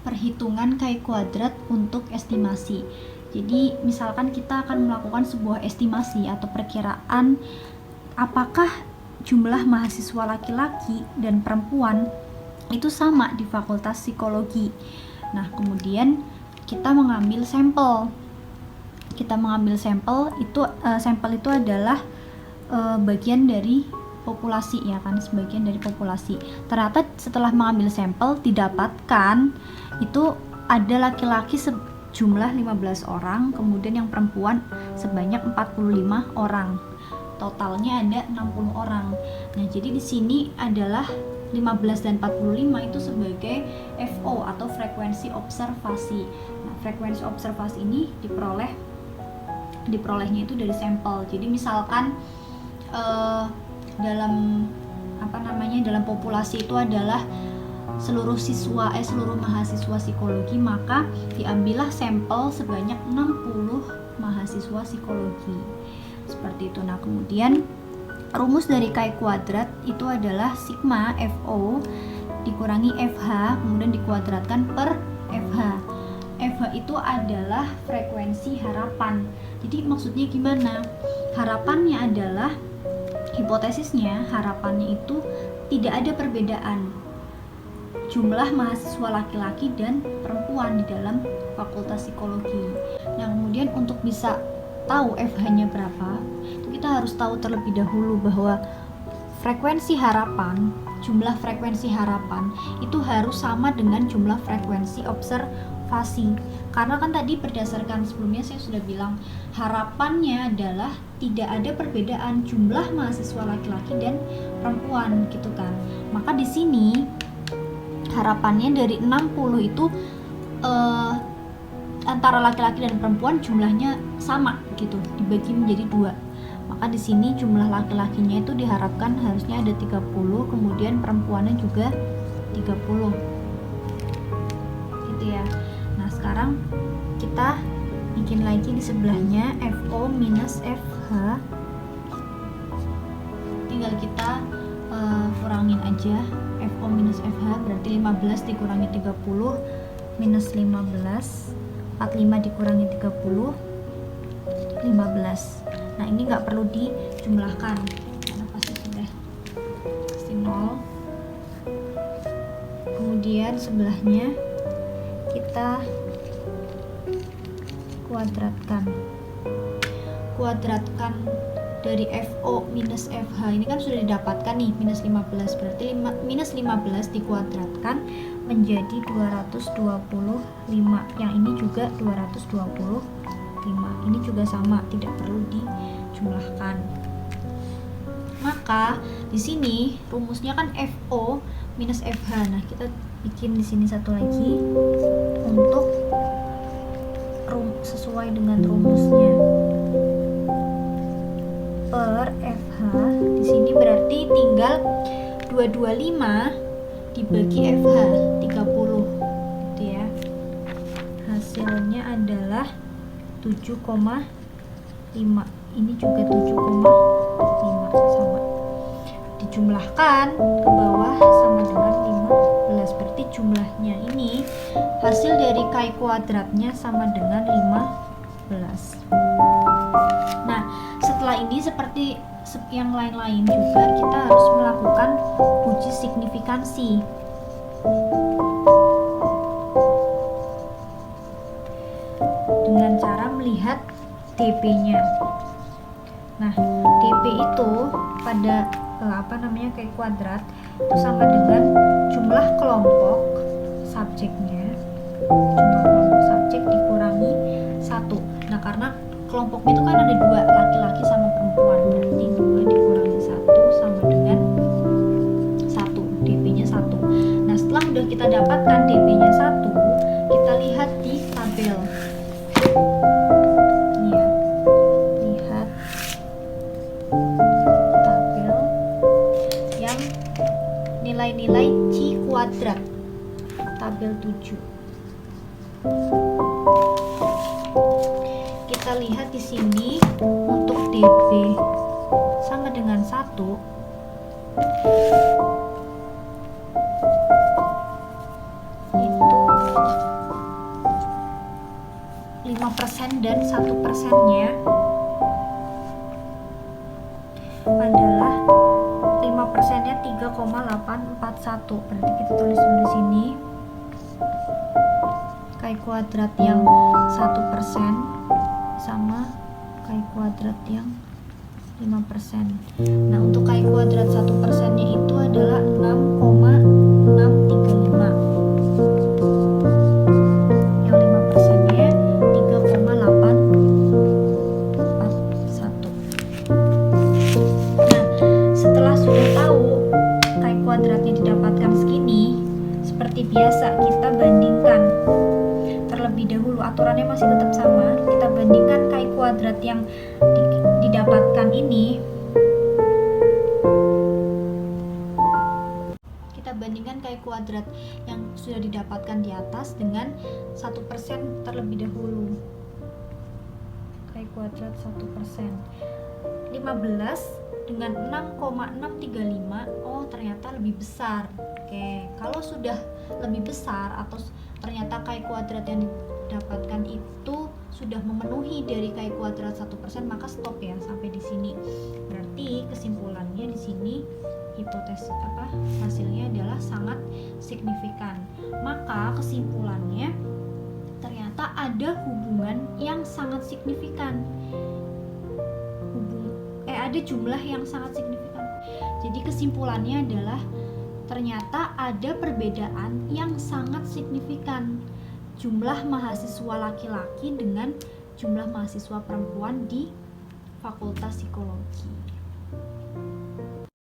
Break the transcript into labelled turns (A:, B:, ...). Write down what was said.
A: perhitungan chi kuadrat untuk estimasi. Jadi misalkan kita akan melakukan sebuah estimasi atau perkiraan apakah jumlah mahasiswa laki-laki dan perempuan itu sama di Fakultas Psikologi. Nah, kemudian kita mengambil sampel. Sampel itu adalah bagian dari populasi, ya kan, sebagian dari populasi. Ternyata setelah mengambil sampel didapatkan itu ada laki-laki sejumlah 15 orang, kemudian yang perempuan sebanyak 45 orang. Totalnya ada 60 orang. Nah, jadi di sini adalah 15 dan 45 itu sebagai FO atau frekuensi observasi. Nah, frekuensi observasi ini diperolehnya itu dari sampel. Jadi misalkan dalam populasi itu adalah seluruh mahasiswa psikologi, maka diambillah sampel sebanyak 60 mahasiswa psikologi. Seperti itu. Nah, kemudian rumus dari chi kuadrat itu adalah sigma FO dikurangi FH kemudian dikuadratkan per FH. FH itu adalah frekuensi harapan. Jadi maksudnya gimana? Harapannya adalah, hipotesisnya, harapannya itu tidak ada perbedaan jumlah mahasiswa laki-laki dan perempuan di dalam Fakultas Psikologi. Nah, kemudian untuk bisa tahu FH-nya berapa, itu kita harus tahu terlebih dahulu bahwa jumlah frekuensi harapan itu harus sama dengan jumlah frekuensi observasi. Karena kan tadi berdasarkan sebelumnya saya sudah bilang, harapannya adalah tidak ada perbedaan jumlah mahasiswa laki-laki dan perempuan, gitu kan. Maka di sini harapannya dari 60 itu antara laki-laki dan perempuan jumlahnya sama gitu, dibagi menjadi 2. Maka di sini jumlah laki-lakinya itu diharapkan harusnya ada 30, kemudian perempuannya juga 30. Gitu ya. Nah, sekarang kita bikin lagi di sebelahnya FO minus FH. Tinggal kita kurangin aja. FO minus FH berarti 15 dikurangi 30 minus 15. 45 dikurangi 30 15. Nah, ini nggak perlu dijumlahkan karena pasti sudah pasti 0. Kemudian sebelahnya kita kuadratkan dari FO minus FH ini kan sudah didapatkan nih, minus 15, berarti minus 15 dikuadratkan menjadi 225. Yang ini juga 225. Ini juga sama, tidak perlu dijumlahkan. Maka di sini rumusnya kan FO minus FH. Nah, kita bikin di sini satu lagi untuk sesuai dengan rumusnya. Per FH di sini berarti tinggal 225 dibagi FH 30 gitu ya. Hasilnya adalah 7,5. Ini juga 7,5 sama. Dijumlahkan ke bawah sama dengan 15. Berarti jumlahnya ini hasil dari chi kuadratnya sama dengan 15. Nah, setelah ini seperti yang lain-lain juga kita harus melakukan uji signifikansi. Dengan cara melihat dp-nya. Nah, dp itu pada chi kuadrat itu sama dengan jumlah kelompok subjeknya, jumlah kelompok subjek dikurangi 1. Nah, karena kelompoknya itu kan ada 2, laki-laki sama perempuan, berarti 2 dikurangi 1 sama dengan 1, dp-nya 1. Nah, setelah udah kita dapatkan dp-nya 1, kita lihat di tabel. Ini ya, lihat tabel yang nilai-nilai chi kuadrat, tabel 7. Kita lihat di sini untuk dp sama dengan 1, itu 5% dan 1%-nya adalah 5%-nya 3,841. Berarti kita tulis dulu di sini Kai kuadrat yang 1% sama Kai kuadrat yang 5%. Nah, untuk Kai kuadrat 1%-nya itu adalah 6,635. Yang 5%-nya 3,841. Nah, setelah sudah tahu Kai kuadratnya didapatkan segini, seperti biasa kita bandingkan terlebih dahulu. Aturannya masih tetap sama. Kita bandingkan Kai kuadrat yang didapatkan ini, kita bandingkan Kai kuadrat yang sudah didapatkan di atas dengan 1% terlebih dahulu. Kai kuadrat 1%, 15 dengan 6,635. Oh, ternyata lebih besar. Oke, kalau sudah lebih besar atau ternyata Kai kuadrat yang didapatkan itu sudah memenuhi dari Kai kuadrat 1%, maka stop ya sampai di sini. Berarti kesimpulannya di sini hipotesis hasilnya adalah sangat signifikan. Maka kesimpulannya ternyata ada hubungan yang sangat signifikan. Ada jumlah yang sangat signifikan. Jadi kesimpulannya adalah ternyata ada perbedaan yang sangat signifikan jumlah mahasiswa laki-laki dengan jumlah mahasiswa perempuan di Fakultas Psikologi.